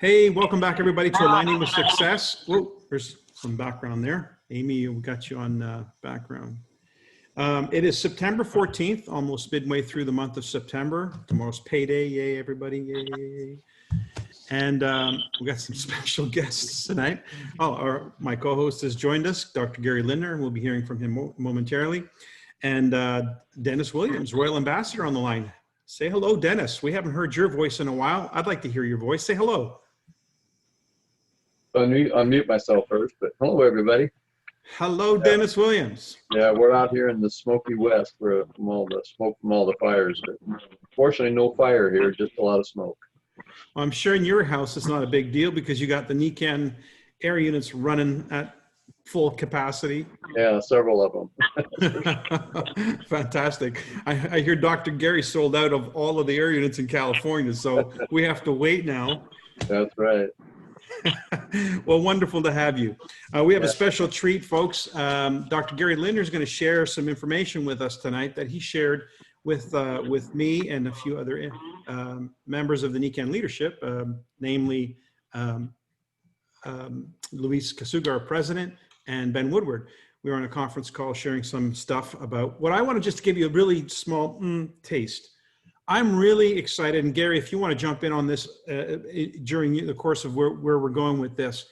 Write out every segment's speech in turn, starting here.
Hey, welcome back everybody to Aligning with Success. Whoa, there's some background there. Amy, we got you on background. It is September 14th, almost midway through the month of September. Tomorrow's payday, yay everybody, yay. And we got some special guests tonight. My co-host has joined us, Dr. Gary Lindner, and we'll be hearing from him momentarily. And Dennis Williams, Royal Ambassador on the line. Say hello, Dennis. We haven't heard your voice in a while. I'd like to hear your voice. Say hello. Unmute myself first, but hello everybody. Hello, Dennis Williams. Yeah, we're out here in the smoky west from all the smoke from all the fires. But fortunately, no fire here, just a lot of smoke. Well, I'm sure in your house it's not a big deal because you got the NECAN air units running at full capacity. Yeah, several of them. Fantastic. I hear Dr. Gary sold out of all of the air units in California, so we have to wait now. That's right. Well, wonderful to have you. We have a special treat, folks. Dr. Gary Lindner is going to share some information with us tonight that he shared with me and a few other members of the NECAN leadership, namely Luis Kasuga, our president, and Ben Woodward. We were on a conference call sharing some stuff about what I want to just give you a really small taste. I'm really excited, and Gary, if you want to jump in on this during the course of where we're going with this,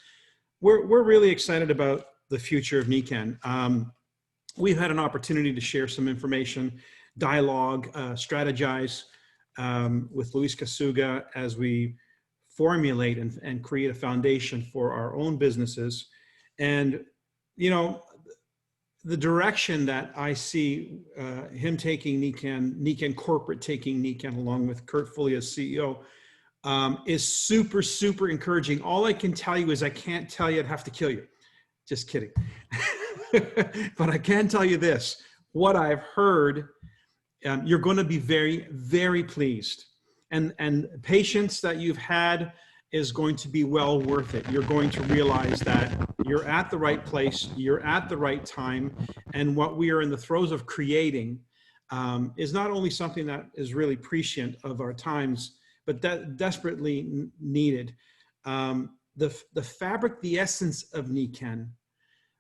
we're really excited about the future of NECAN. We've had an opportunity to share some information, dialogue, strategize with Luis Kasuga as we formulate and create a foundation for our own businesses. And, you know, the direction that I see him taking NECAN corporate taking NECAN along with Kurt Foley as CEO is super, super encouraging. All I can tell you is I can't tell you I'd have to kill you. Just kidding. But I can tell you this, what I've heard, you're going to be very, very pleased. And patience that you've had is going to be well worth it. You're going to realize that you're at the right place, you're at the right time, and what we are in the throes of creating is not only something that is really prescient of our times, but that desperately needed. The fabric, the essence of NECAN,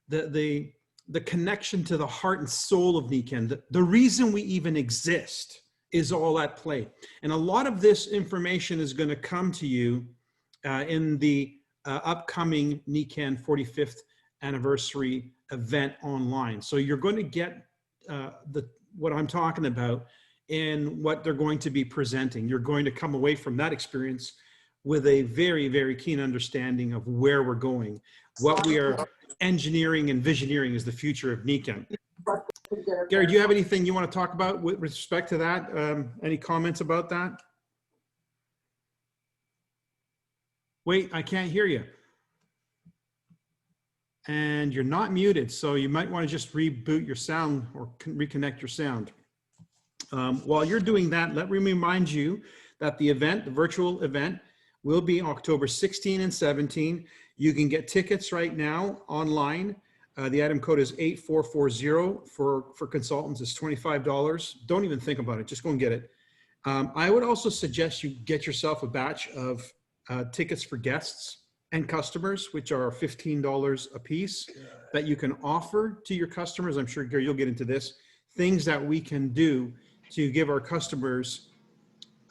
the connection to the heart and soul of NECAN, the reason we even exist is all at play. And a lot of this information is going to come to you in the upcoming NECAN 45th anniversary event online. So you're going to get what I'm talking about in what they're going to be presenting. You're going to come away from that experience with a very, very keen understanding of where we're going. What we are engineering and visioneering is the future of NECAN. Gary, do you have anything you want to talk about with respect to that? Any comments about that? Wait, I can't hear you. And you're not muted, so you might want to just reboot your sound or reconnect your sound. While you're doing that, let me remind you that the event, the virtual event, will be October 16 and 17. You can get tickets right now online. The item code is 8440 for consultants. It's $25. Don't even think about it. Just go and get it. I would also suggest you get yourself a batch of tickets for guests and customers, which are $15 a piece, that you can offer to your customers. I'm sure, Gary, you'll get into this. Things that we can do to give our customers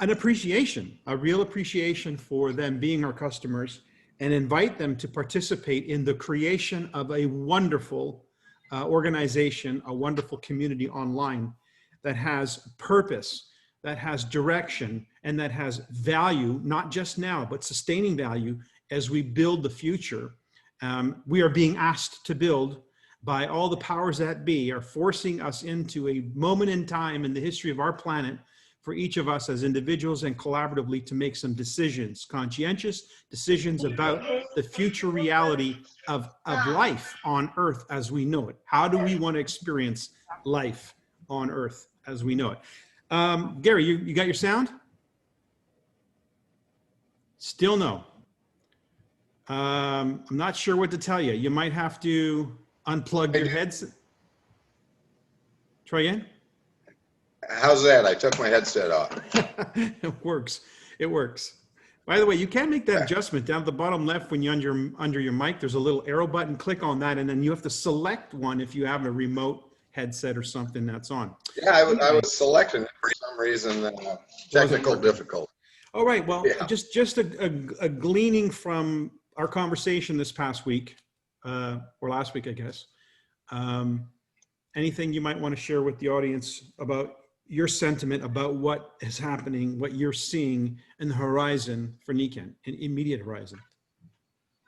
an appreciation, a real appreciation for them being our customers, and invite them to participate in the creation of a wonderful organization, a wonderful community online that has purpose, that has direction, and that has value, not just now, but sustaining value as we build the future. We are being asked to build by all the powers that be, are forcing us into a moment in time in the history of our planet for each of us as individuals and collaboratively to make some decisions, conscientious decisions about the future reality of life on Earth as we know it. How do we want to experience life on Earth as we know it? Gary, you got your sound? Still no. I'm not sure what to tell you. You might have to unplug your headset. Try again. How's that? I took my headset off. It works. It works. By the way, you can make that adjustment down at the bottom left when you're under your mic. There's a little arrow button. Click on that, and then you have to select one if you have a remote headset or something that's on. Yeah, I Anyway, was selecting it for some reason, technical working. difficulty. All right. Well, Yeah. just a gleaning from our conversation this past week, or last week, I guess. Anything you might want to share with the audience about your sentiment about what is happening, what you're seeing in the horizon for Nikken, in immediate horizon?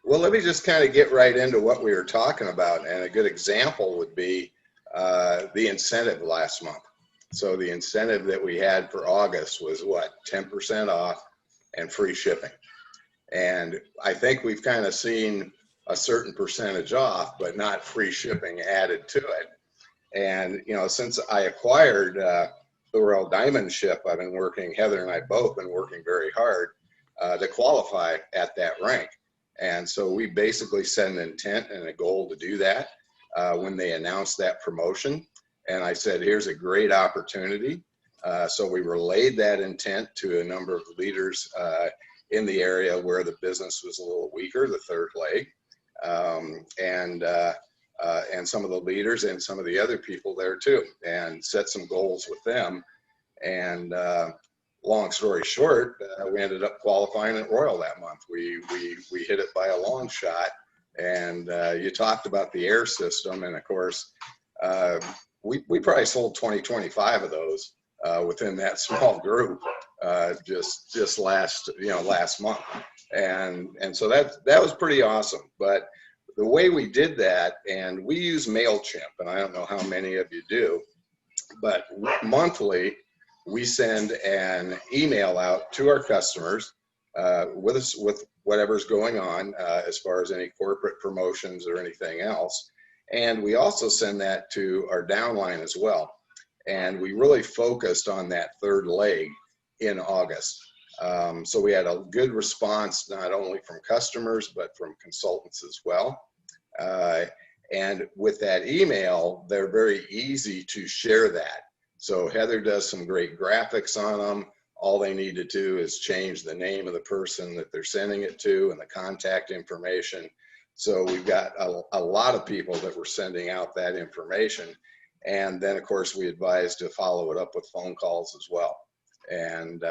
Well, let me just kind of get right into what we were talking about. And a good example would be the incentive last month. So the incentive that we had for August was what, 10% off and free shipping. And I think we've kind of seen a certain percentage off, but not free shipping added to it. And, you know, since I acquired the Royal Diamond ship, I've been working, Heather and I both been working very hard to qualify at that rank. And so we basically set an intent and a goal to do that when they announced that promotion. And I said, here's a great opportunity. So we relayed that intent to a number of leaders in the area where the business was a little weaker, the third leg. And some of the leaders and some of the other people there too, and set some goals with them. And long story short, we ended up qualifying at Royal that month. We hit it by a long shot. And you talked about the air system, and of course, we probably sold 25 of those within that small group just last month. And so that was pretty awesome. But the way we did that, and we use MailChimp, and I don't know how many of you do, but monthly we send an email out to our customers with whatever's going on as far as any corporate promotions or anything else. And we also send that to our downline as well. And we really focused on that third leg in August. So we had a good response, not only from customers, but from consultants as well. And with that email, they're very easy to share that. So Heather does some great graphics on them. All they need to do is change the name of the person that they're sending it to and the contact information. So we've got a lot of people that we're sending out that information. And then, of course, we advise to follow it up with phone calls as well. And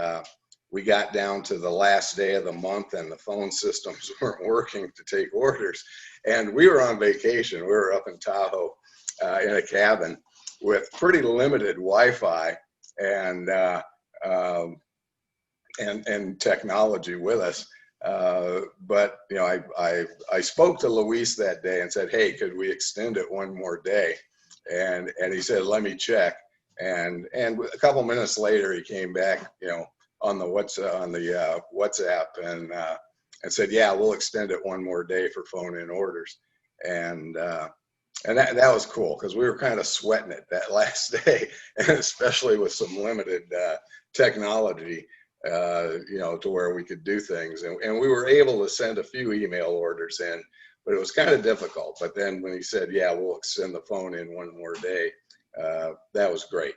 we got down to the last day of the month and the phone systems weren't working to take orders. And we were on vacation. We were up in Tahoe in a cabin with pretty limited Wi-Fi and technology with us. But you know, I spoke to Luis that day and said, hey, could we extend it one more day? And he said, let me check. And a couple minutes later, he came back, you know, on the WhatsApp and said, yeah, we'll extend it one more day for phone-in orders. And that was cool because we were kind of sweating it that last day, and especially with some limited technology, you know, to where we could do things. And we were able to send a few email orders in, but it was kind of difficult. But then when he said, yeah, we'll extend the phone in one more day, that was great.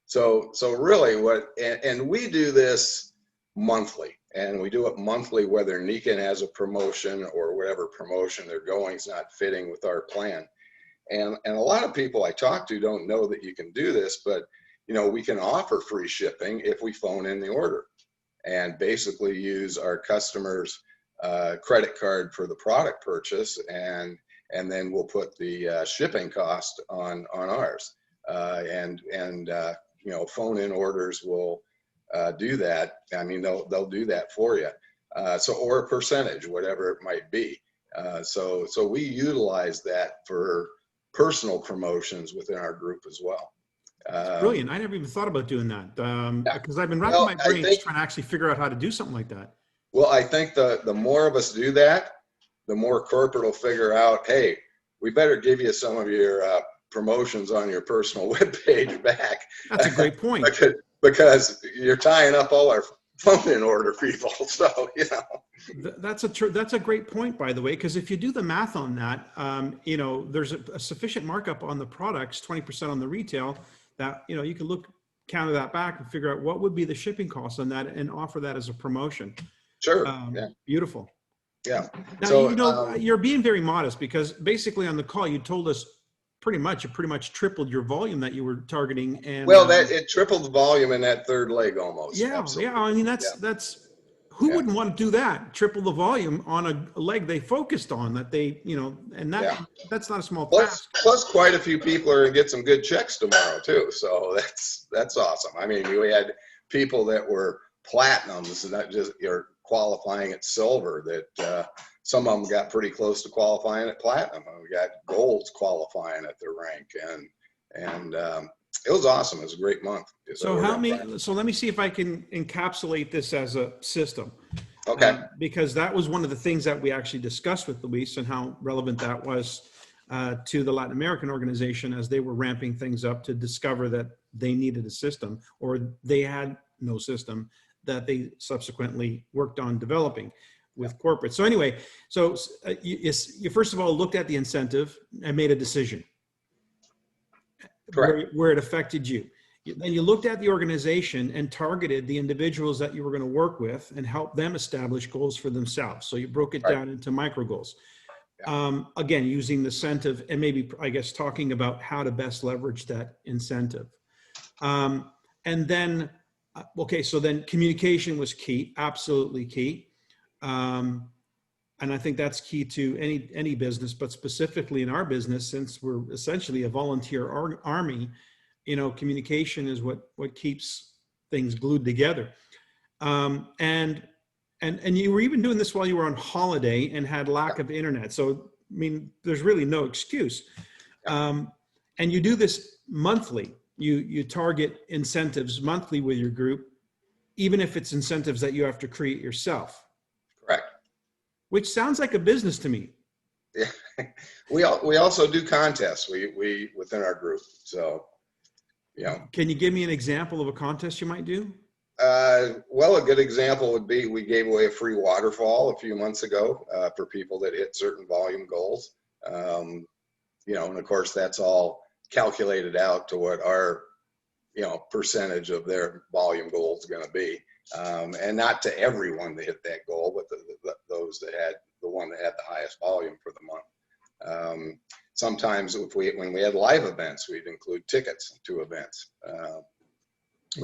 So really and we do this monthly, and we do it monthly, whether Nikken has a promotion or whatever promotion they're going is not fitting with our plan. And a lot of people I talk to don't know that you can do this, but you know, we can offer free shipping if we phone in the order and basically use our customer's credit card for the product purchase, and then we'll put the shipping cost on ours. You know, phone-in orders will do that. I mean, they'll do that for you. Or a percentage, whatever it might be. So we utilize that for personal promotions within our group as well. Brilliant. I never even thought about doing that because I've been racking my brains trying to actually figure out how to do something like that. Well, I think the more of us do that, the more corporate will figure out, hey, we better give you some of your promotions on your personal webpage back. That's a great point. because you're tying up all our phone-in order people. So, you know. That's a great point, by the way, because if you do the math on that, you know, there's a sufficient markup on the products, 20% on the retail, that, you know, you can counter that back and figure out what would be the shipping costs on that and offer that as a promotion. Sure. Yeah. Beautiful. Yeah. Now, So, you're being very modest because basically on the call, you told us you pretty much tripled your volume that you were targeting. And well, that it tripled the volume in that third leg almost. yeah, Absolutely. yeah. I mean, Yeah. that's who Yeah. wouldn't want to do that? Triple the volume on a leg they focused on that they, and Yeah. that's not a small Plus, task. plus, quite a few people are going to get some good checks tomorrow too. So that's awesome. I mean, we had people that were platinums, not just you're qualifying at silver. That some of them got pretty close to qualifying at platinum. And we got golds qualifying at their rank, and it was awesome. It was a great month. So let me see if I can encapsulate this as a system. Okay. Because that was one of the things that we actually discussed with Luis and how relevant that was to the Latin American organization as they were ramping things up to discover that they needed a system or they had no system that they subsequently worked on developing with corporate. So anyway, you first of all looked at the incentive and made a decision. Correct. Where it affected you. Then you looked at the organization and targeted the individuals that you were going to work with and help them establish goals for themselves. So you broke it down into micro goals. Again, using the incentive and maybe, I guess, talking about how to best leverage that incentive. And then, so then communication was key, absolutely key. And I think that's key to any business, but specifically in our business, since we're essentially a volunteer army, communication is what keeps things glued together. And you were even doing this while you were on holiday and had lack of internet. So, I mean, there's really no excuse. And you do this monthly. You target incentives monthly with your group, even if it's incentives that you have to create yourself. Correct. Which sounds like a business to me. Yeah. We also do contests. We within our group. So, Can you give me an example of a contest you might do? Well, a good example would be we gave away a free waterfall a few months ago for people that hit certain volume goals. And of course that's all calculated out to what our, percentage of their volume goal is going to be. And not to everyone that hit that goal, but those that had the one that had the highest volume for the month. Sometimes when we had live events, we'd include tickets to events.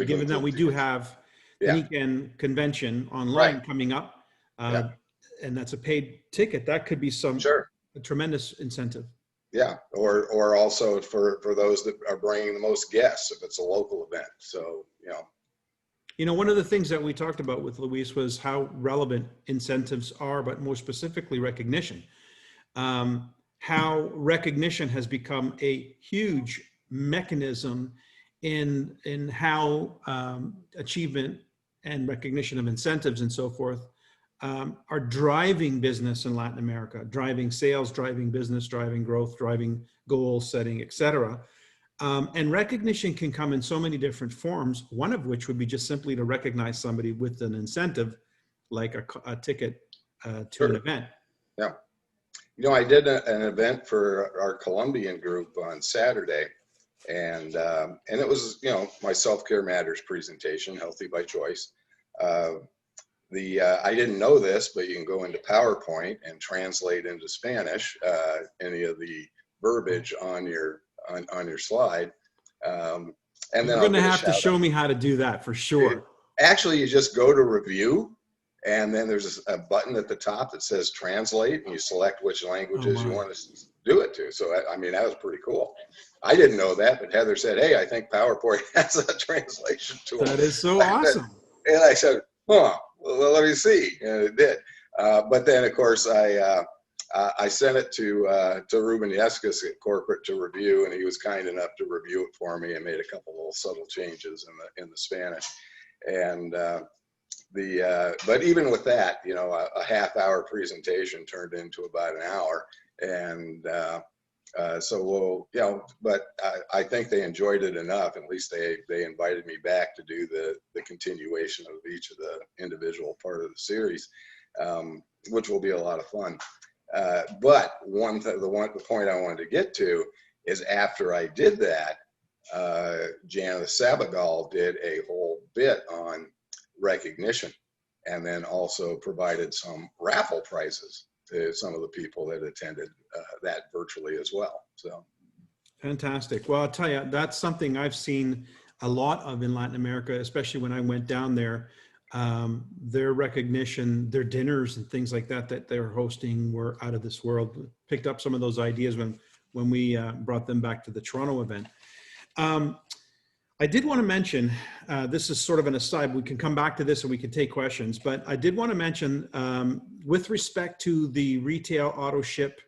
Given that we do have the weekend convention online coming up, and that's a paid ticket, that could be a tremendous incentive. Yeah, or also for those that are bringing the most guests if it's a local event. So, one of the things that we talked about with Luis was how relevant incentives are, but more specifically recognition. How recognition has become a huge mechanism in how achievement and recognition of incentives and so forth are driving business in Latin America, driving sales, driving business, driving growth, driving goal setting, et cetera. And recognition can come in so many different forms, one of which would be just simply to recognize somebody with an incentive, like a ticket to an event. Yeah. I did an event for our Colombian group on Saturday, and it was, my Self-Care Matters presentation, Healthy by Choice. I didn't know this, but you can go into PowerPoint and translate into Spanish any of the verbiage on your slide. And then you're going to have to show me how to do that for sure. Actually, you just go to review, and then there's a button at the top that says translate, and you select which languages you want to do it to. So, I mean, that was pretty cool. I didn't know that, but Heather said, hey, I think PowerPoint has a translation tool. That is so awesome. And I said, well, let me see. And it did. But then, of course, I sent it to Ruben Yescas at corporate to review, and he was kind enough to review it for me and made a couple little subtle changes in the Spanish. And but even with that, a half-hour presentation turned into about an hour, and so but I think they enjoyed it enough. At least they invited me back to do the continuation of each of the individual part of the series, which will be a lot of fun. But the point I wanted to get to is after I did that, Janice Sabagal did a whole bit on recognition and then also provided some raffle prizes to some of the people that attended that virtually as well. So. Fantastic. Well, I'll tell you, that's something I've seen a lot of in Latin America, especially when I went down there. Their recognition, their dinners and things like that that they're hosting were out of this world. Picked up some of those ideas when we brought them back to the Toronto event. I did want to mention, this is sort of an aside, we can come back to this and we can take questions, but I did want to mention with respect to the retail auto ship,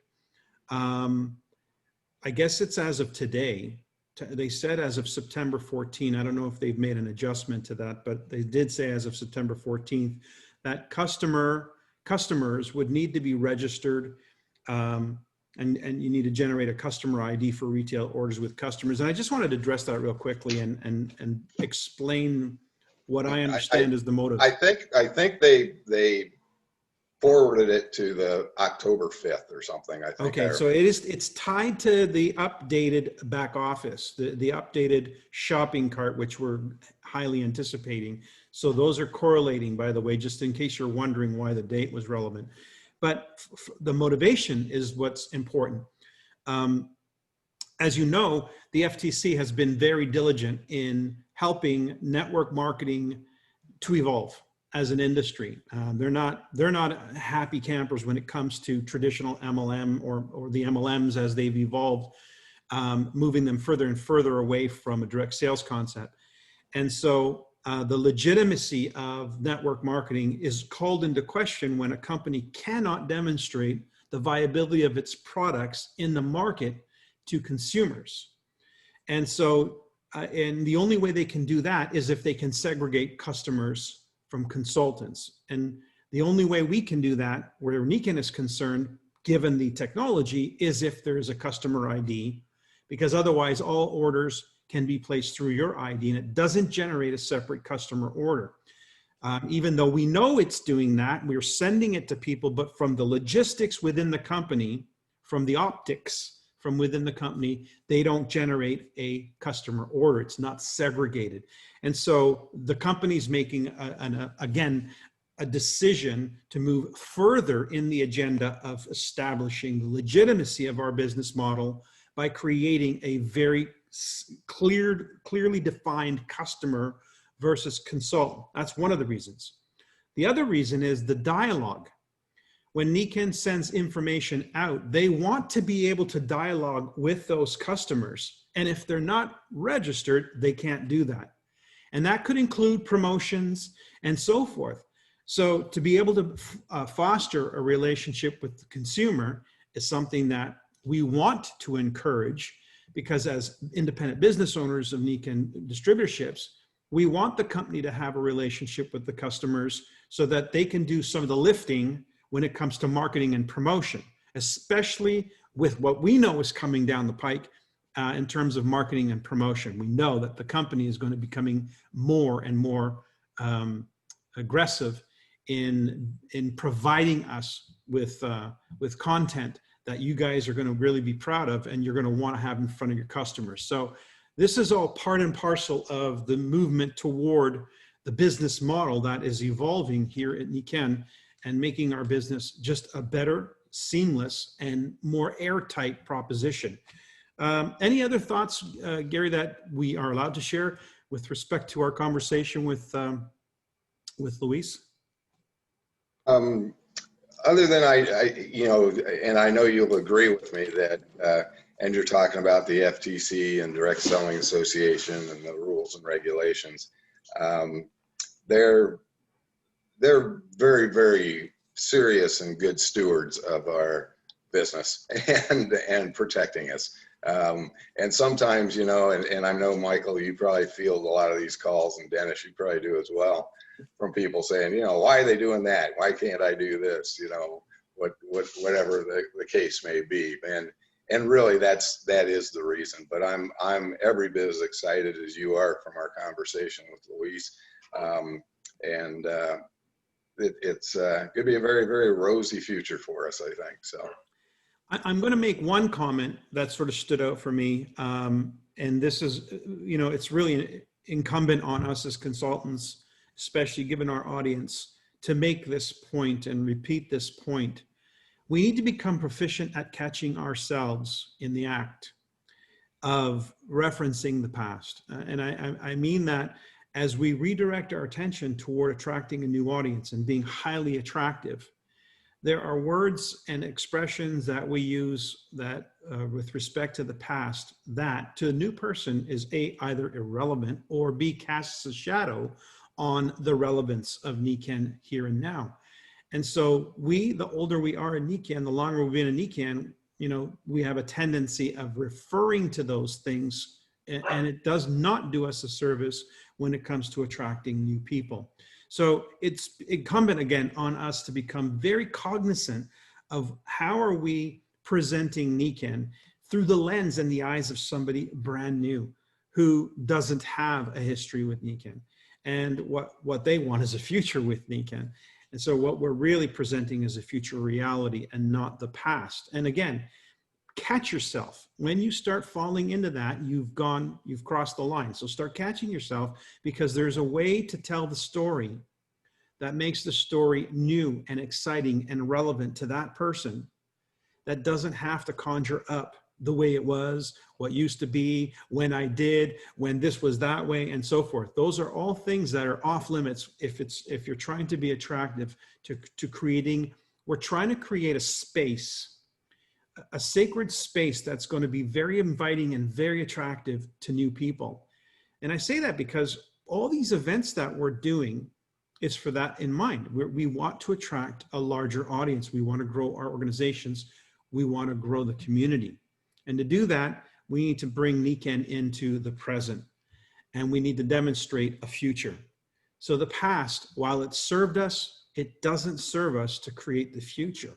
I guess it's as of today. They said as of September 14. I don't know if they've made an adjustment to that, but they did say as of September 14th that customers would need to be registered, and you need to generate a customer ID for retail orders with customers. And I just wanted to address that real quickly and explain what I understand is the motive. I think they forwarded it to the October 5th or something, I think. Okay, so it's tied to the updated back office, the updated shopping cart, which we're highly anticipating. So those are correlating, by the way, just in case you're wondering why the date was relevant. But the motivation is what's important. As you know, the FTC has been very diligent in helping network marketing to evolve as an industry. They're not happy campers when it comes to traditional MLM or the MLMs as they've evolved, moving them further and further away from a direct sales concept. And so the legitimacy of network marketing is called into question when a company cannot demonstrate the viability of its products in the market to consumers. And so, and the only way they can do that is if they can segregate customers from consultants. And the only way we can do that, where Nikken is concerned, given the technology, is if there is a customer ID, because otherwise all orders can be placed through your ID and it doesn't generate a separate customer order. Even though we know it's doing that, we're sending it to people, but from the logistics within the company, from the optics from within the company, they don't generate a customer order. It's not segregated. And so the company's making, again, a decision to move further in the agenda of establishing the legitimacy of our business model by creating a very clearly defined customer versus consultant. That's one of the reasons. The other reason is the dialogue. When Nikken sends information out, they want to be able to dialogue with those customers. And if they're not registered, they can't do that. And that could include promotions and so forth. So to be able to foster a relationship with the consumer is something that we want to encourage, because as independent business owners of Nikken distributorships, we want the company to have a relationship with the customers so that they can do some of the lifting when it comes to marketing and promotion, especially with what we know is coming down the pike in terms of marketing and promotion. We know that the company is going to be becoming more and more aggressive in providing us with content that you guys are going to really be proud of and you're going to want to have in front of your customers. So this is all part and parcel of the movement toward the business model that is evolving here at Nikken and making our business just a better, seamless, and more airtight proposition. Any other thoughts, Gary, that we are allowed to share with respect to our conversation with Luis? Other than and I know you'll agree with me that, and you're talking about the FTC and Direct Selling Association and the rules and regulations. They're very, very serious and good stewards of our business and protecting us. And sometimes, and I know, Michael, you probably field a lot of these calls, and Dennis, you probably do as well, from people saying, why are they doing that? Why can't I do this? Whatever the case may be. And really that is the reason. But I'm every bit as excited as you are from our conversation with Luis. It's going to be a very, very rosy future for us, I think. So I'm going to make one comment that sort of stood out for me. And this is, it's really incumbent on us as consultants, especially given our audience, to make this point and repeat this point. We need to become proficient at catching ourselves in the act of referencing the past. And I mean that as we redirect our attention toward attracting a new audience and being highly attractive, there are words and expressions that we use that with respect to the past that to a new person is either irrelevant or B, casts a shadow on the relevance of Nikan here and now. And so the older we are in Nikan, the longer we've been in Nikan, we have a tendency of referring to those things, and it does not do us a service when it comes to attracting new people. So it's incumbent again on us to become very cognizant of how are we presenting Nikan through the lens and the eyes of somebody brand new who doesn't have a history with Nikan, and what they want is a future with Nikan. And so what we're really presenting is a future reality and not the past. And again, catch yourself. When you start falling into that, you've crossed the line. So start catching yourself, because there's a way to tell the story that makes the story new and exciting and relevant to that person, that doesn't have to conjure up the way it was, what used to be, when I did, when this was that way, and so forth. Those are all things that are off limits if you're trying to be attractive to creating. We're trying to create a space, a sacred space that's going to be very inviting and very attractive to new people. And I say that because all these events that we're doing is for that in mind. We want to attract a larger audience. We want to grow our organizations. We want to grow the community. And to do that, we need to bring Nikan into the present, and we need to demonstrate a future. So the past, while it served us, it doesn't serve us to create the future.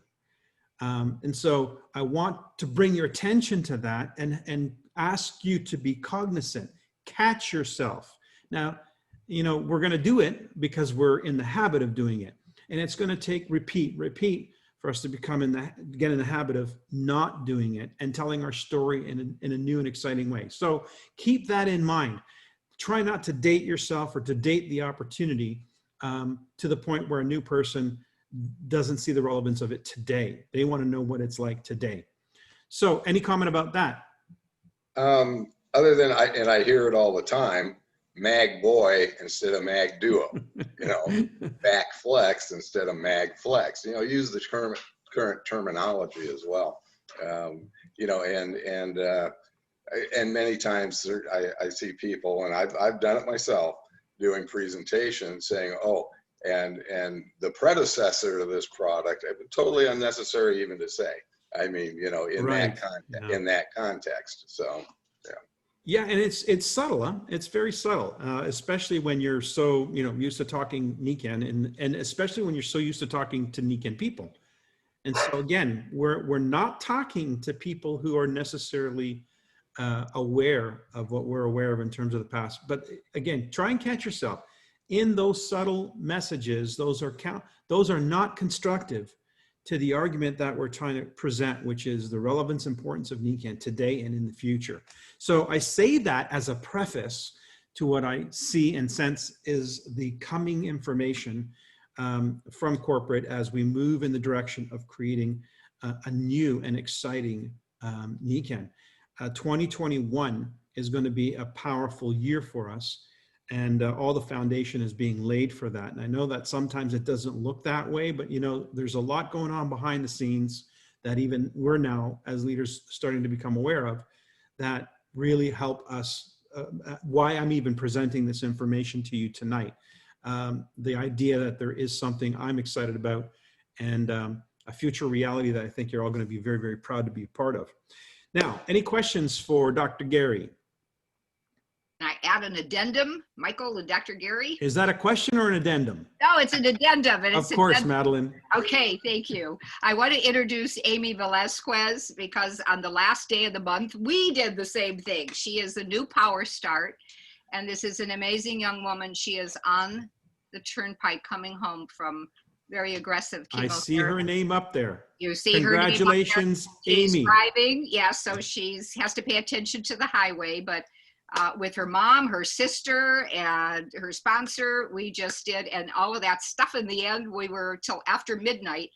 And so I want to bring your attention to that and ask you to be cognizant, catch yourself. Now, we're going to do it because we're in the habit of doing it. And it's going to take repeat for us to get in the habit of not doing it and telling our story in a new and exciting way. So keep that in mind. Try not to date yourself or to date the opportunity to the point where a new person doesn't see the relevance of it today. They want to know what it's like today. So any comment about that? Other than, I hear it all the time, mag boy instead of mag duo, back flex instead of mag flex, use the current terminology as well. And many times I see people, and I've done it myself, doing presentations saying, oh, and the predecessor to this product, totally unnecessary even to say. I mean, in Right. in that context. So, yeah. Yeah, and it's subtle, huh? It's very subtle, especially when you're so used to talking Nikan, and especially when you're so used to talking to Nikan people. And so again, we're not talking to people who are necessarily aware of what we're aware of in terms of the past. But again, try and catch yourself in those subtle messages. Those are not constructive to the argument that we're trying to present, which is the relevance, importance of Nikan today and in the future. So I say that as a preface to what I see and sense is the coming information from corporate as we move in the direction of creating a new and exciting Nikan. 2021 is going to be a powerful year for us, and all the foundation is being laid for that. And I know that sometimes it doesn't look that way, but there's a lot going on behind the scenes that even we're now as leaders starting to become aware of that really help us. Why I'm even presenting this information to you tonight. The idea that there is something I'm excited about, and a future reality that I think you're all going to be very, very proud to be a part of. Now, any questions for Dr. Gary? Can I add an addendum, Michael and Dr. Gary? Is that a question or an addendum? No, it's an addendum. And of course, Madeline. Okay, thank you. I want to introduce Amy Velasquez because on the last day of the month, we did the same thing. She is the new Power Start, and this is an amazing young woman. She is on the turnpike coming home from very aggressive chemotherapy. I see her name up there. You see Congratulations, her name up there. She's Amy. driving, yes, so she has to pay attention to the highway, but with her mom, her sister, and her sponsor. We just did, and all of that stuff in the end, we were till after midnight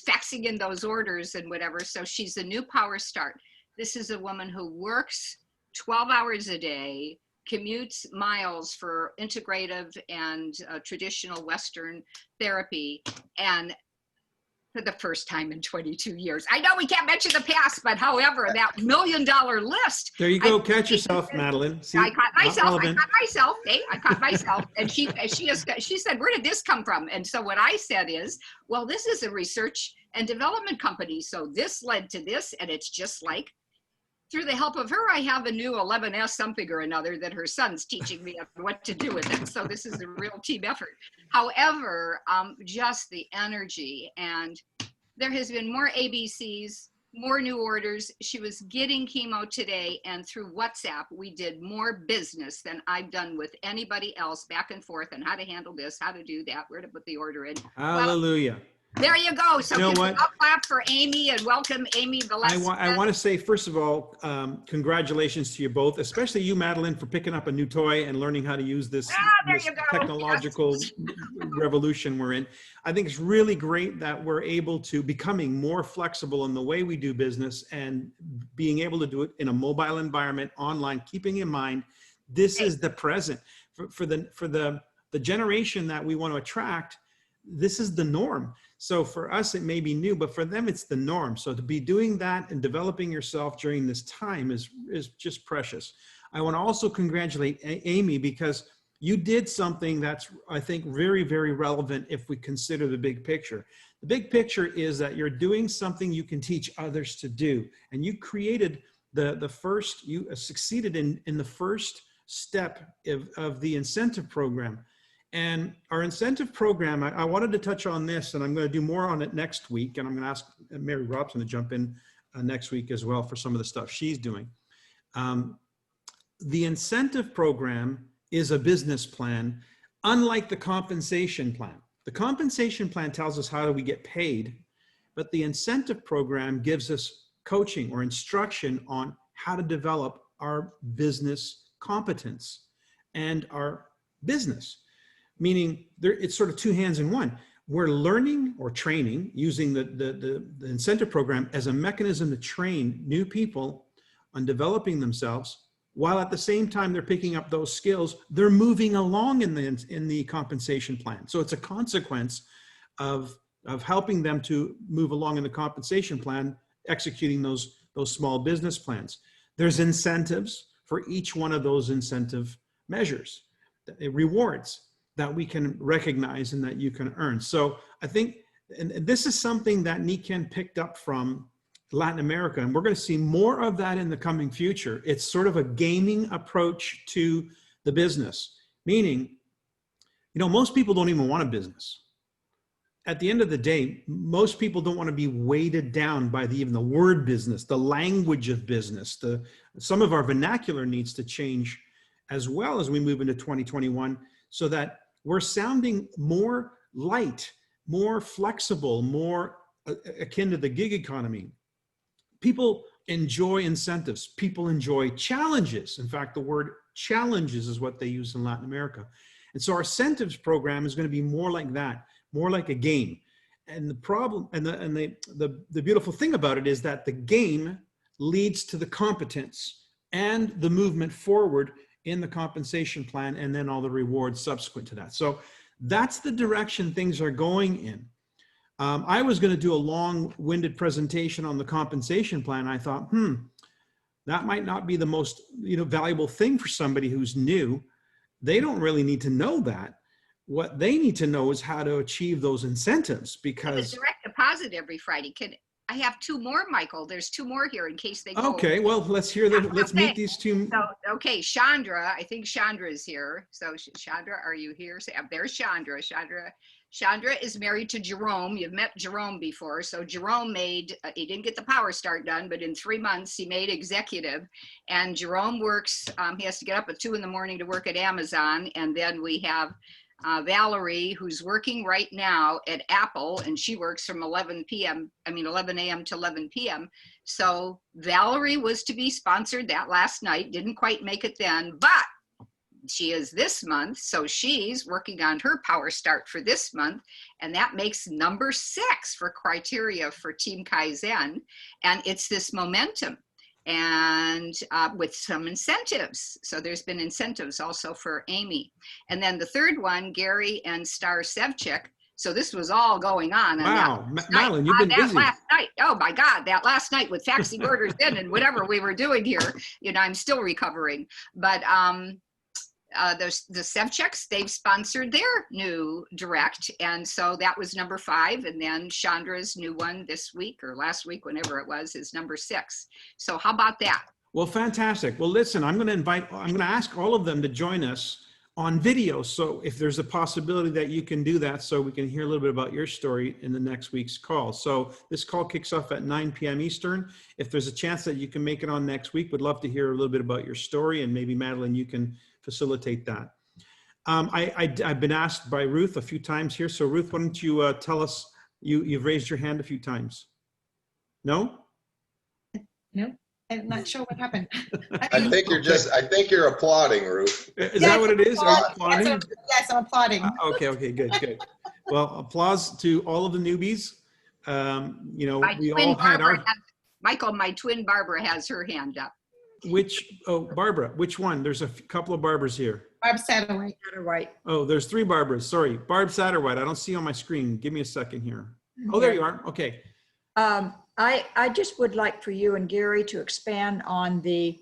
faxing in those orders and whatever. So she's a new Power Start. This is a woman who works 12 hours a day, commutes miles for integrative and traditional Western therapy, and for the first time in 22 years. I know we can't mention the past, but however, that $1 million list. There you go. Catch yourself, Madeline. See, I caught not myself. relevant. I caught myself. And she said, where did this come from? And so what I said is, well, this is a research and development company. So this led to this, and it's just like, through the help of her, I have a new 11S something or another that her son's teaching me what to do with it. So this is a real team effort. However, just the energy, and there has been more ABCs, more new orders. She was getting chemo today, and through WhatsApp, we did more business than I've done with anybody else, back and forth, and how to handle this, how to do that, where to put the order in. Hallelujah. There you go. So You know what? clap for Amy and welcome Amy Velasquez. I want to say, first of all, congratulations to you both, especially you, Madeline, for picking up a new toy and learning how to use this, there this you go. technological revolution we're in. I think it's really great that we're able to becoming more flexible in the way we do business and being able to do it in a mobile environment, online, keeping in mind, this is the present. For the generation that we want to attract, this is the norm. So for us, it may be new, but for them, it's the norm. So to be doing that and developing yourself during this time is just precious. I want to also congratulate Amy, because you did something that's, I think, very, very relevant if we consider the big picture. The big picture is that you're doing something you can teach others to do. And you created you succeeded in the first step of the incentive program. And our incentive program, I wanted to touch on this, and I'm going to do more on it next week. And I'm going to ask Mary Robson to jump in next week as well for some of the stuff she's doing. The incentive program is a business plan, unlike the compensation plan. The compensation plan tells us how do we get paid, but the incentive program gives us coaching or instruction on how to develop our business competence and our business. Meaning it's sort of two hands in one. We're learning or training using the incentive program as a mechanism to train new people on developing themselves, while at the same time they're picking up those skills, they're moving along in the compensation plan. So it's a consequence of helping them to move along in the compensation plan, executing those small business plans. There's incentives for each one of those incentive measures, rewards that we can recognize and that you can earn. So I think, and this is something that Niken picked up from Latin America, and we're going to see more of that in the coming future. It's sort of a gaming approach to the business, meaning, most people don't even want a business. At the end of the day, most people don't want to be weighted down by even the word business, the language of business. Some of our vernacular needs to change as well as we move into 2021, so that we're sounding more light, more flexible, more akin to the gig economy. People enjoy incentives. People enjoy challenges. In fact, the word challenges is what they use in Latin America. And so our incentives program is going to be more like that, more like a game. And the problem, and the beautiful thing about it is that the game leads to the competence and the movement forward in the compensation plan, and then all the rewards subsequent to that. So that's the direction things are going in. I was going to do a long-winded presentation on the compensation plan. I thought, that might not be the most valuable thing for somebody who's new. They don't really need to know that. What they need to know is how to achieve those incentives, because direct deposit every Friday. I have two more, Michael. There's two more here in case they go. Okay, well, let's hear them. Let's meet these two. So, okay, Chandra, I think Chandra is here. So Chandra, are you here? So, there's Chandra. Chandra is married to Jerome. You've met Jerome before. So Jerome he didn't get the Power Start done, but in 3 months he made executive. And Jerome works, he has to get up at 2 in the morning to work at Amazon. And then we have Valerie, who's working right now at Apple, and she works from 11 a.m. to 11 p.m. So Valerie was to be sponsored that last night, didn't quite make it then, but she is this month. So she's working on her Power Start for this month. And that makes number 6 for criteria for Team Kaizen. And it's this momentum and with some incentives. So there's been incentives also for Amy. And then the third one, Gary and Star Sevchik. So this was all going on. Wow, Madeline, you've been busy. Last night, oh my God, that last night with faxing orders in and whatever we were doing here, you know, I'm still recovering. But the Sevchiks, they've sponsored their new direct. And so that was number 5. And then Chandra's new one this week or last week, whenever it was, is number 6. So how about that? Well, fantastic. Well, listen, I'm going to ask all of them to join us on video. So if there's a possibility that you can do that, so we can hear a little bit about your story in the next week's call. So this call kicks off at 9 p.m. Eastern. If there's a chance that you can make it on next week, would love to hear a little bit about your story, and maybe Madeline, you can facilitate that. I've been asked by Ruth a few times here. So Ruth, why don't you tell us, you've raised your hand a few times. No? No, I'm not sure what happened. I think you're applauding, Ruth. Is that what it is? Are you applauding? Yes, I'm applauding. Okay, good. Well, applause to all of the newbies. You know, we all had our... Michael, my twin Barbara has her hand up. Barbara, which one? There's a couple of Barbaras here. Barb Satterwhite. Oh, there's 3 Barbaras. Sorry, Barb Satterwhite. I don't see on my screen. Give me a second here. Oh, there you are. Okay. I just would like for you and Gary to expand on the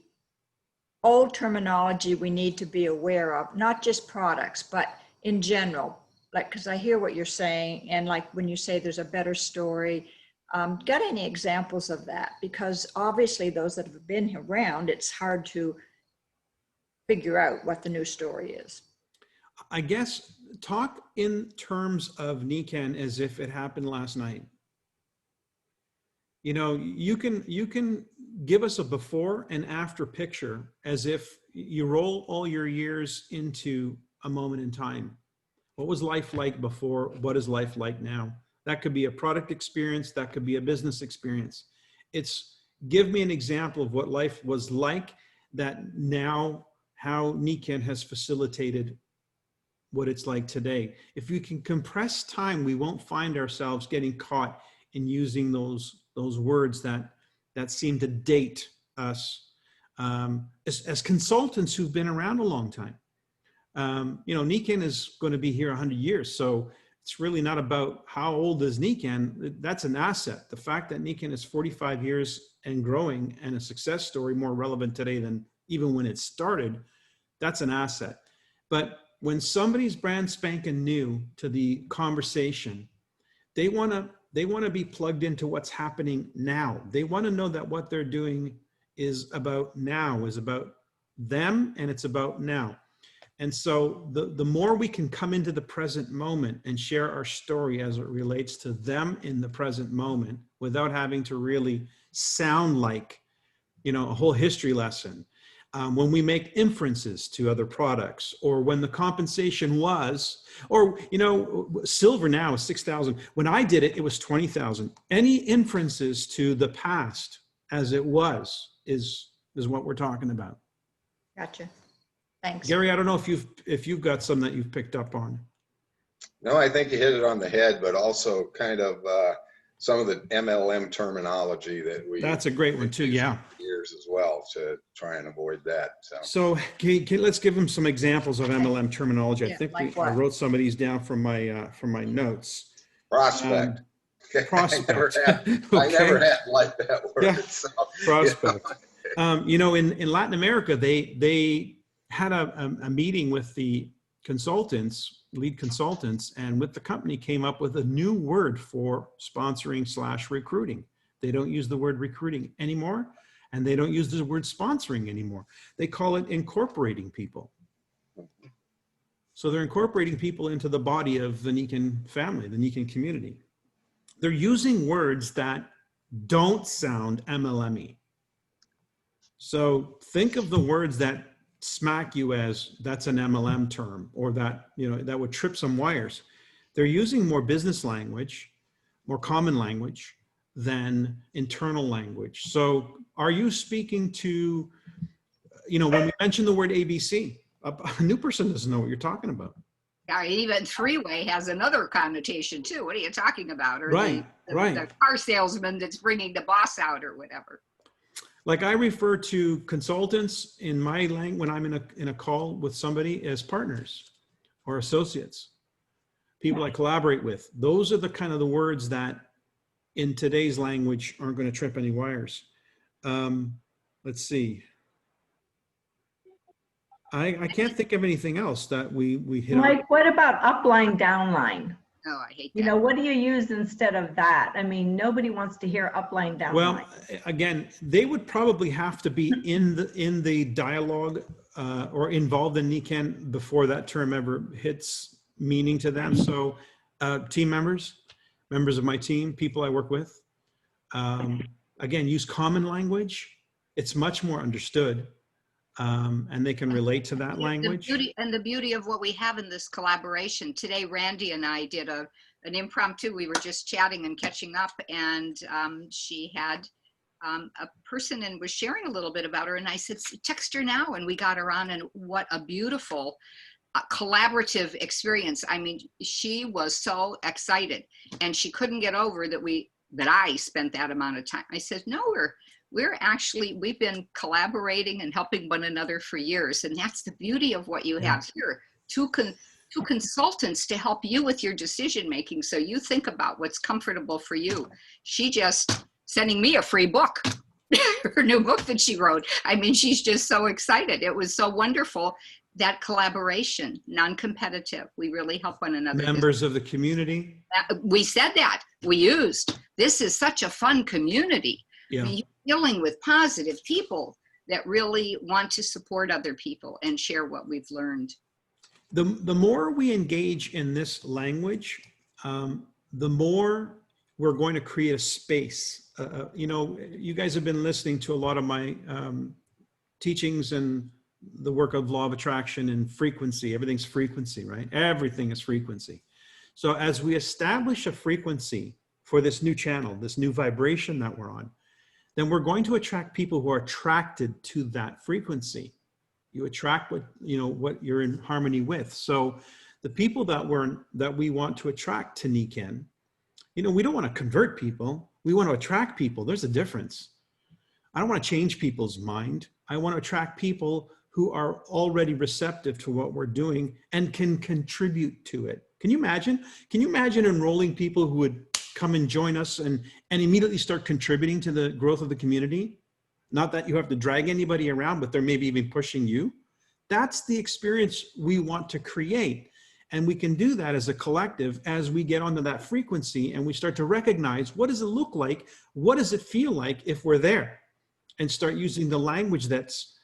old terminology we need to be aware of, not just products, but in general. Like, because I hear what you're saying, and like when you say there's a better story, got any examples of that? Because obviously those that have been around, it's hard to figure out what the new story is. I guess talk in terms of Nikan as if it happened last night. You know, you can give us a before and after picture as if you roll all your years into a moment in time. What was life like before? What is life like now? That could be a product experience. That could be a business experience. It's give me an example of what life was like that now, how Nikan has facilitated what it's like today. If we can compress time, we won't find ourselves getting caught in using those words that seem to date us as consultants who've been around a long time. You know, Nikan is going to be here 100 years, so it's really not about how old is Nikan. That's an asset. The fact that Nikan is 45 years and growing and a success story more relevant today than even when it started, that's an asset. But when somebody's brand spanking new to the conversation, they want to be plugged into what's happening now. They want to know that what they're doing is about now, is about them, and it's about now. And so the more we can come into the present moment and share our story as it relates to them in the present moment without having to really sound like, you know, a whole history lesson. When we make inferences to other products, or when the compensation was, or, you know, silver now is 6,000. When I did it, it was 20,000. Any inferences to the past as it was is what we're talking about. Gotcha. Thanks. Gary, I don't know if you've got some that you've picked up on. No, I think you hit it on the head, but also kind of some of the MLM terminology that we. That's a great one too. Yeah. Years as well to try and avoid that. So let's give them some examples of MLM terminology. Yeah, I think like I wrote some of these down from my notes. Prospect. Prospect. I never had liked that word. Yeah. So, Prospect. You know, in Latin America, they had a meeting with the consultants, lead consultants, and with the company came up with a new word for sponsoring / recruiting. They don't use the word recruiting anymore, and they don't use the word sponsoring anymore. They call it incorporating people. So they're incorporating people into the body of the Nikan family, the Nikan community. They're using words that don't sound MLM-y. So think of the words that smack you as that's an MLM term, or that, that would trip some wires. They're using more business language, more common language than internal language. So are you speaking to, when we mention the word ABC, a new person doesn't know what you're talking about. Yeah, even three-way has another connotation too. What are you talking about? Or Right, right. the car salesman that's bringing the boss out or whatever. Like I refer to consultants in my language when I'm in a call with somebody as partners or associates, people I collaborate with. Those are the kind of the words that in today's language aren't going to trip any wires. Let's see. I can't think of anything else that we hit on. Mike, what about upline, downline? Oh, I hate You that. know, what do you use instead of that? I mean, nobody wants to hear upline, downline. Well, again, they would probably have to be in the dialogue or involved in NECAN before that term ever hits meaning to them. So team members of my team, people I work with, again, use common language. It's much more understood. And they can relate to that language. The beauty of what we have in this collaboration. Today, Randy and I did an impromptu. We were just chatting and catching up, and she had a person and was sharing a little bit about her. And I said, text her now. And we got her on, and what a beautiful collaborative experience. I mean, she was so excited, and she couldn't get over that I spent that amount of time. I said, no, we've been collaborating and helping one another for years. And that's the beauty of what you have here. Two consultants to help you with your decision-making. So you think about what's comfortable for you. She just sending me a free book, her new book that she wrote. I mean, she's just so excited. It was so wonderful. That collaboration, non-competitive. We really help one another. Members of the community. We said that. We used. This is such a fun community. Yeah. I mean, you're dealing with positive people that really want to support other people and share what we've learned. The more we engage in this language, the more we're going to create a space. You guys have been listening to a lot of my teachings and the work of law of attraction and frequency. Everything's frequency, right? Everything is frequency. So as we establish a frequency for this new channel, this new vibration that we're on, then we're going to attract people who are attracted to that frequency. You attract what you're in harmony with. So the people that we want to attract to NECAN, we don't want to convert people. We want to attract people. There's a difference. I don't want to change people's mind. I want to attract people who are already receptive to what we're doing and can contribute to it. Can you imagine? Can you imagine enrolling people who would come and join us and immediately start contributing to the growth of the community? Not that you have to drag anybody around, but they're maybe even pushing you. That's the experience we want to create. And we can do that as a collective as we get onto that frequency and we start to recognize, what does it look like? What does it feel like if we're there? And start using the language that's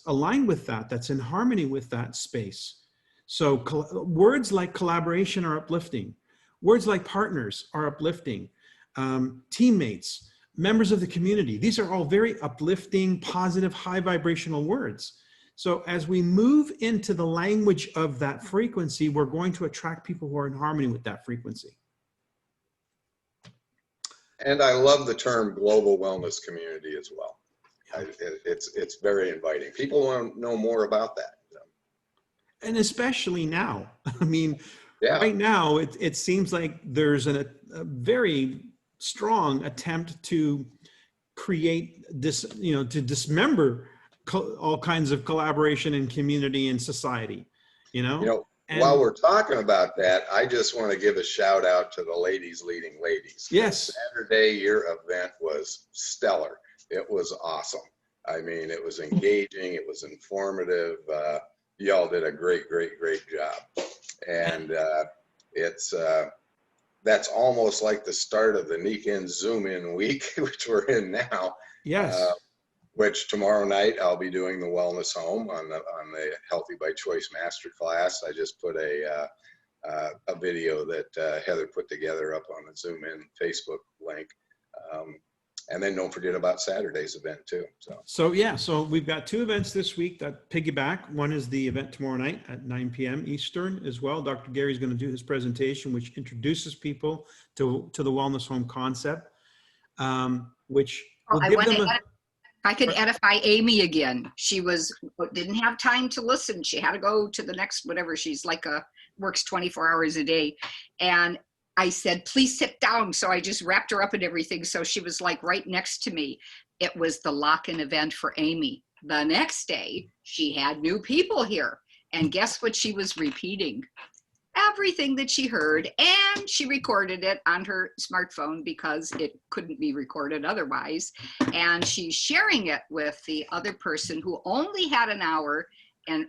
aligned with that, that's in harmony with that space. So words like collaboration are uplifting. Words like partners are uplifting. Teammates, members of the community. These are all very uplifting, positive, high vibrational words. So as we move into the language of that frequency, we're going to attract people who are in harmony with that frequency. And I love the term global wellness community as well. It's very inviting. People want to know more about that. And especially now. I mean, yeah. Right now, it seems like there's a very strong attempt to create this, to dismember all kinds of collaboration and community and society, And while we're talking about that, I just want to give a shout out to the Ladies Leading Ladies. Yes. The Saturday, your event was stellar. It was awesome. I mean, it was engaging. It was informative. Y'all did a great job. And that's almost like the start of the NECAN Zoom In week, which we're in now. Yes. Which tomorrow night I'll be doing the Wellness Home on the Healthy by Choice Masterclass. I just put a video that Heather put together up on the Zoom In Facebook link. And then don't forget about Saturday's event too. So yeah, so we've got 2 events this week that piggyback. One is the event tomorrow night at 9 p.m. Eastern as well. Dr. Gary's going to do his presentation, which introduces people to the wellness home concept, which will I give want them to a, if I could edify Amy again. She didn't have time to listen. She had to go to the next, whatever. She's like works 24 hours a day. And I said, please sit down. So I just wrapped her up in everything. So she was like right next to me. It was the lock-in event for Amy. The next day, she had new people here. And guess what she was repeating? Everything that she heard, and she recorded it on her smartphone because it couldn't be recorded otherwise. And she's sharing it with the other person who only had an hour, and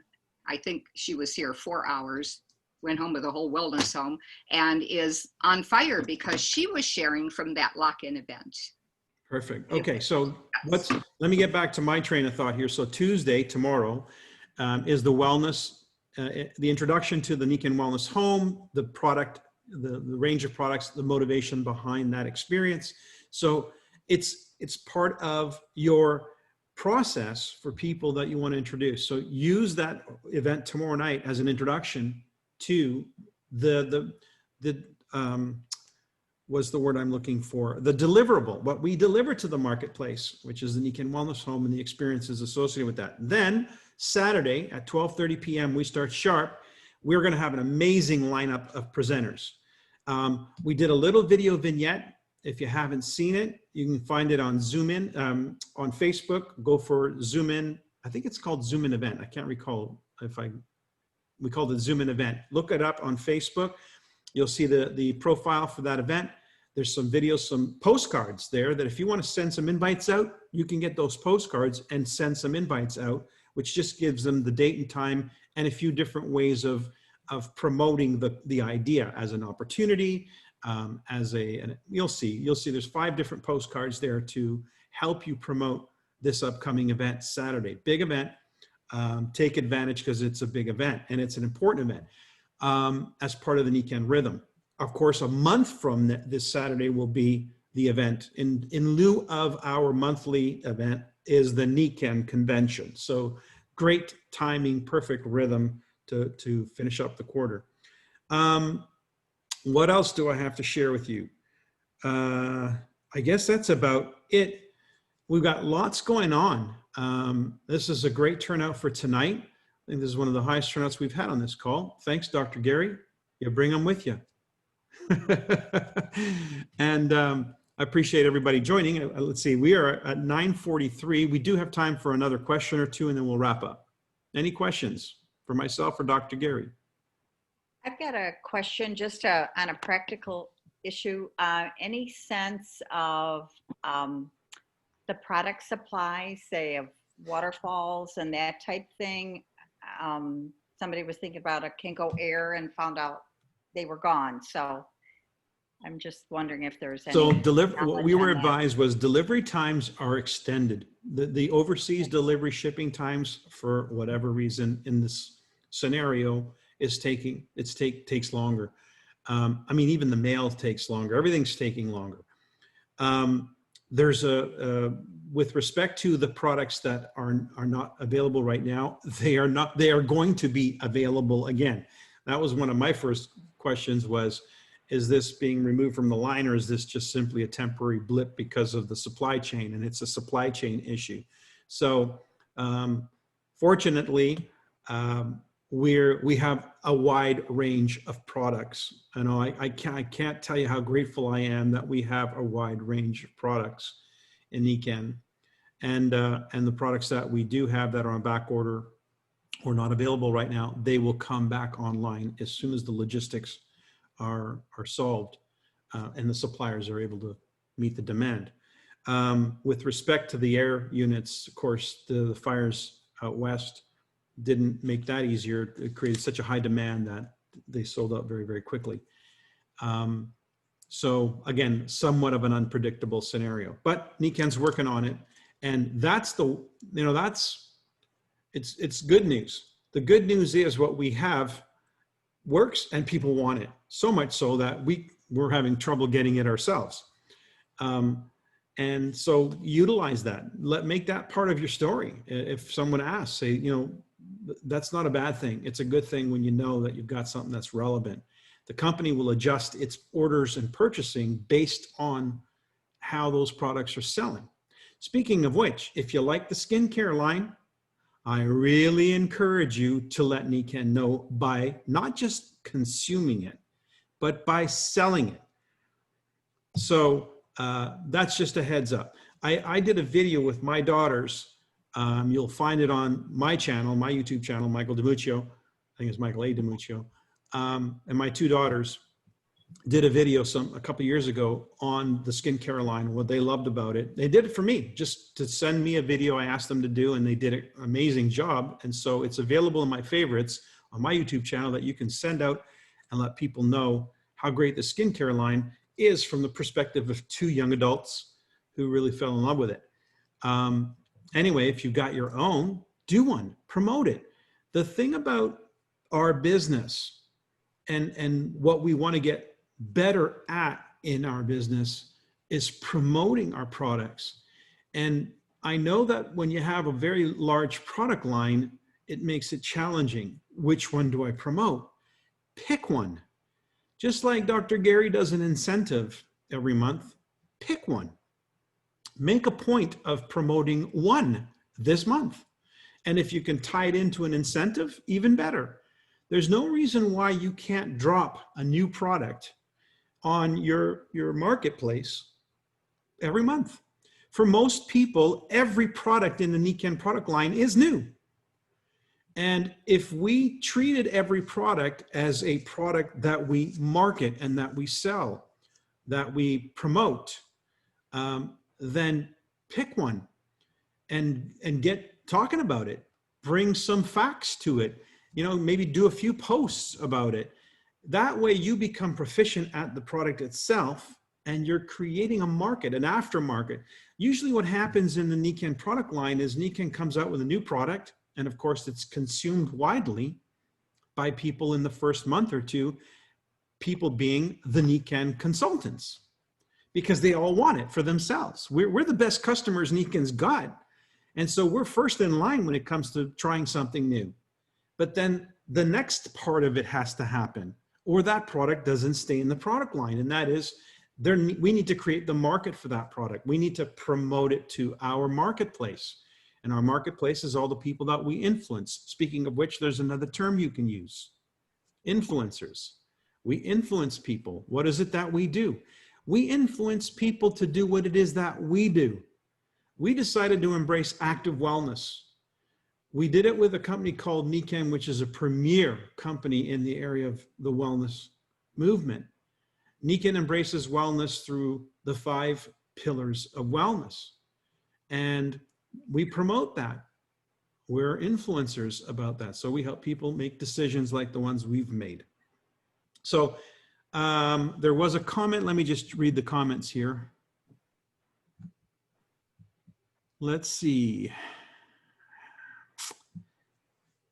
I think she was here 4 hours, went home with a whole wellness home, and is on fire because she was sharing from that lock-in event. perfect. Okay, so let me get back to my train of thought here. So Tuesday, tomorrow, is the wellness, the introduction to the Nikan Wellness Home, the product, the range of products, the motivation behind that experience. So it's part of your process for people that you want to introduce. So use that event tomorrow night as an introduction to what's the word I'm looking for? The deliverable, what we deliver to the marketplace, which is the Nikan Wellness Home and the experiences associated with that. Then Saturday at 12:30 p.m., we start sharp. We're going to have an amazing lineup of presenters. We did a little video vignette. If you haven't seen it, you can find it on Zoom In, on Facebook. Go for Zoom In. I think it's called Zoom In Event. I can't recall we called it Zoom In Event. Look it up on Facebook. You'll see the profile for that event. There's some videos, some postcards there that if you want to send some invites out, you can get those postcards and send some invites out, which just gives them the date and time and a few different ways of promoting the idea as an opportunity, and you'll see there's 5 different postcards there to help you promote this upcoming event Saturday. Big event. Take advantage because it's a big event and it's an important event as part of the Nikan Rhythm. Of course, a month from this Saturday will be the event. In lieu of our monthly event is the Nikan Convention. So great timing, perfect rhythm to finish up the quarter. What else do I have to share with you? I guess that's about it. We've got lots going on. This is a great turnout for tonight. I think this is one of the highest turnouts we've had on this call. Thanks, Dr. Gary. You bring them with you. And I appreciate everybody joining. Let's see, we are at 9:43. We do have time for another question or two, and then we'll wrap up. Any questions for myself or Dr. Gary? I've got a question just on a practical issue. Any sense of the product supply, say of waterfalls and that type thing? Somebody was thinking about a Kinko Air and found out they were gone. So I'm just wondering if there's any. So what we were advised was delivery times are extended. The overseas delivery shipping times, for whatever reason in this scenario, takes longer. I mean, even the mail takes longer. Everything's taking longer. There's with respect to the products that are not available right now, they are going to be available again. That was one of my first questions was, is this being removed from the line, or is this just simply a temporary blip because of the supply chain? And it's a supply chain issue. So fortunately, we have a wide range of products. I know I can't tell you how grateful I am that we have a wide range of products in Nikan, and the products that we do have that are on back order or not available right now, they will come back online as soon as the logistics are solved and the suppliers are able to meet the demand. With respect to the air units, of course, the fires out west didn't make that easier. It created such a high demand that they sold out very, very quickly. So again, somewhat of an unpredictable scenario, but Nikan's working on it. And that's it's good news. The good news is what we have works and people want it, so much so that we're having trouble getting it ourselves. And so utilize that. Make that part of your story. If someone asks, say, you know, that's not a bad thing. It's a good thing when you know that you've got something that's relevant. The company will adjust its orders and purchasing based on how those products are selling. Speaking of which, if you like the skincare line, I really encourage you to let Nikken know by not just consuming it, but by selling it. So that's just a heads up. I did a video with my daughters. You'll find it on my channel, my YouTube channel, Michael DiMuccio. I think it's Michael A. DiMuccio. And my two daughters did a video a couple years ago on the skincare line, what they loved about it. They did it for me, just to send me a video I asked them to do, and they did an amazing job. And so it's available in my favorites on my YouTube channel that you can send out and let people know how great the skincare line is from the perspective of two young adults who really fell in love with it. Anyway, if you've got your own, do one, promote it. The thing about our business and what we want to get better at in our business is promoting our products. And I know that when you have a very large product line, it makes it challenging. Which one do I promote? Pick one. Just like Dr. Gary does an incentive every month, pick one. Make a point of promoting one this month. And if you can tie it into an incentive, even better. There's no reason why you can't drop a new product on your marketplace every month. For most people, every product in the Nikken product line is new. And if we treated every product as a product that we market and that we sell, that we promote, then pick one and get talking about it. Bring some facts to it. You know, maybe do a few posts about it. That way you become proficient at the product itself and you're creating a market, an aftermarket. Usually what happens in the Nikken product line is Nikken comes out with a new product, and of course it's consumed widely by people in the first month or two, people being the Nikken consultants, because they all want it for themselves. We're the best customers Nikken's got. And so we're first in line when it comes to trying something new. But then the next part of it has to happen, or that product doesn't stay in the product line. And that is, we need to create the market for that product. We need to promote it to our marketplace. And our marketplace is all the people that we influence. Speaking of which, there's another term you can use. Influencers. We influence people. What is it that we do? We influence people to do what it is that we do. We decided to embrace active wellness. We did it with a company called Nikken, which is a premier company in the area of the wellness movement. Nikken embraces wellness through the 5 pillars of wellness. And we promote that. We're influencers about that. So we help people make decisions like the ones we've made. So there was a comment. Let me just read the comments here. Let's see.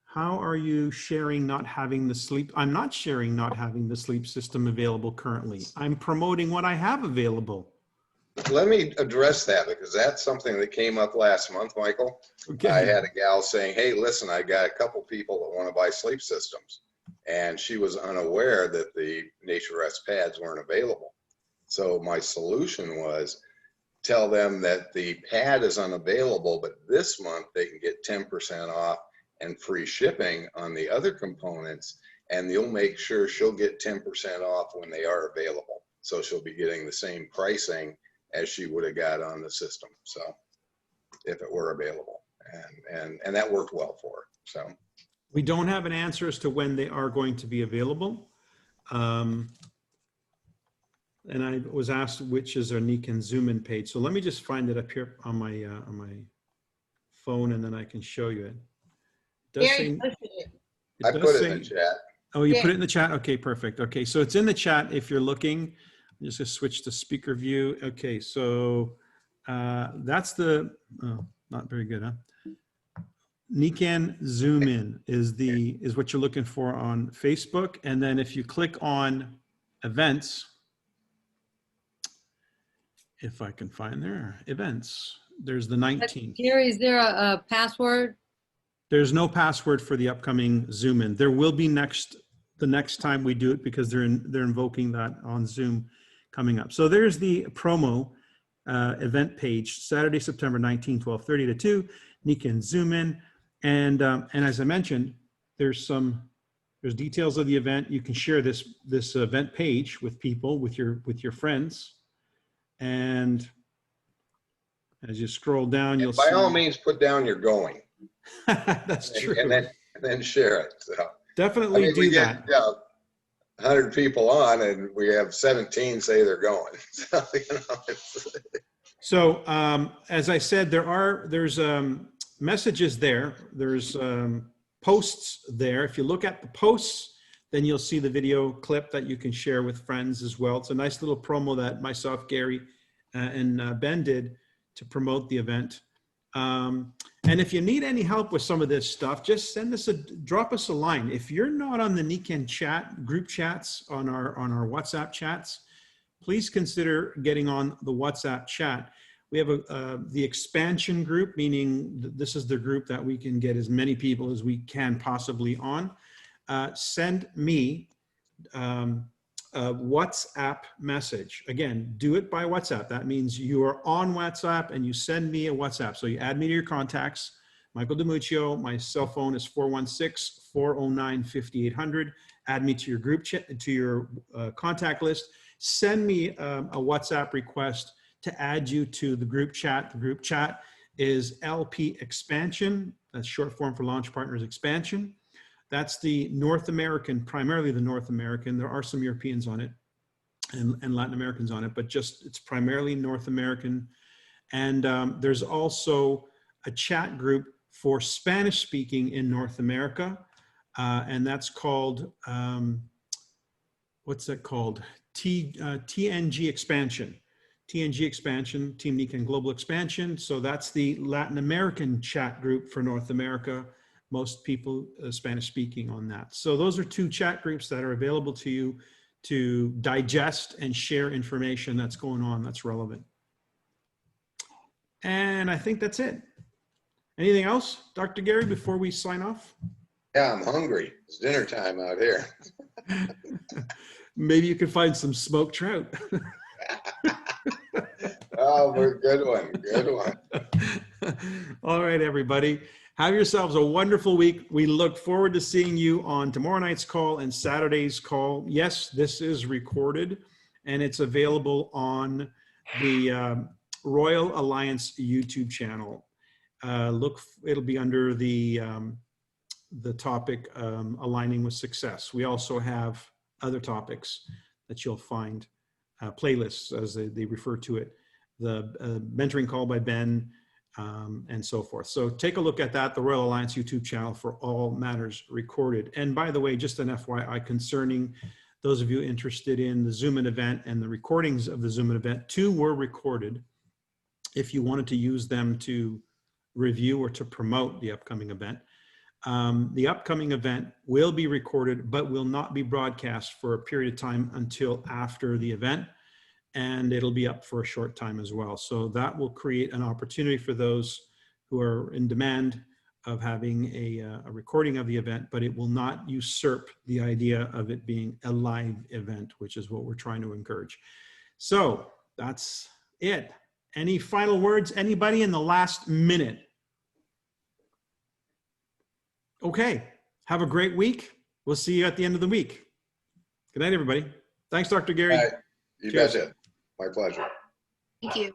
How are you sharing not having the sleep? I'm not sharing not having the sleep system available currently. I'm promoting what I have available. Let me address that, because that's something that came up last month, Michael. Okay. I had a gal saying, hey, listen, I got a couple people that want to buy sleep systems. And she was unaware that the Nature Rest pads weren't available. So my solution was tell them that the pad is unavailable, but this month they can get 10% off and free shipping on the other components, and you'll make sure she'll get 10% off when they are available. So she'll be getting the same pricing as she would have got on the system. So if it were available, and that worked well for her. So we don't have an answer as to when they are going to be available. And I was asked which is our Nikken Zoom in page. So let me just find it up here on my phone, and then I can show you it. It does say, I put it in the chat. Oh, you put it in the chat? Okay, perfect. Okay, so it's in the chat if you're looking. I'm just gonna switch to speaker view. Okay, so that's the, oh, not very good, huh? Nikken Zoom In is what you're looking for on Facebook. And then if you click on events, if I can find their events. There's the 19th. Gary, is there a password? There's no password for the upcoming Zoom in. There will be the next time we do it, because they're invoking that on Zoom coming up. So there's the promo event page, Saturday, September 19, 12:30 to 2, Nikken Zoom in. And as I mentioned, there's details of the event. You can share this event page with people, with your friends. And as you scroll down, you'll By see. all means, put down you're going. That's true. And then share it. So, Definitely do we that. get 100 people on, and we have 17 say they're going. So, So as I said, there's messages there. There's posts there. If you look at the posts, then you'll see the video clip that you can share with friends as well. It's a nice little promo that myself, Gary, and Ben did to promote the event. And if you need any help with some of this stuff, just drop us a line. If you're not on the Nikken chat group chats on our WhatsApp chats, please consider getting on the WhatsApp chat. We have the expansion group, meaning this is the group that we can get as many people as we can possibly on. Send me a WhatsApp message. Again, do it by WhatsApp. That means you are on WhatsApp and you send me a WhatsApp. So you add me to your contacts. Michael DiMuccio. My cell phone is 416-409-5800. Add me to your group chat, to your contact list. Send me a WhatsApp request to add you to the group chat. The group chat is LP Expansion. That's short form for Launch Partners Expansion. That's the North American, primarily the North American. There are some Europeans on it and Latin Americans on it, but it's primarily North American. And there's also a chat group for Spanish speaking in North America. And that's called, what's that called? TNG Expansion. TNG Expansion, Team Nikken Global Expansion. So that's the Latin American chat group for North America. Most people Spanish speaking on that. So those are two chat groups that are available to you to digest and share information that's going on that's relevant. And I think that's it. Anything else, Dr. Gary, before we sign off? yeah, I'm hungry. It's dinner time out here. Maybe you can find some smoked trout. Oh, good one. Good one. All right, everybody. Have yourselves a wonderful week. We look forward to seeing you on tomorrow night's call and Saturday's call. Yes, this is recorded and it's available on the Royal Alliance YouTube channel. It'll be under the topic aligning with success. We also have other topics that you'll find, playlists as they refer to it, the mentoring call by Ben, and so forth. So take a look at that, the Royal Alliance YouTube channel for all matters recorded. And by the way, just an FYI concerning those of you interested in the Zoom-in event and the recordings of the Zoom-in event, 2 were recorded. If you wanted to use them to review or to promote the upcoming event. The upcoming event will be recorded, but will not be broadcast for a period of time until after the event. And it'll be up for a short time as well. So that will create an opportunity for those who are in demand of having a recording of the event, but it will not usurp the idea of it being a live event, which is what we're trying to encourage. So that's it. Any final words? Anybody in the last minute? Okay. Have a great week. We'll see you at the end of the week. Good night, everybody. Thanks, Dr. Gary. All right. You Cheers. betcha. My pleasure. Thank you.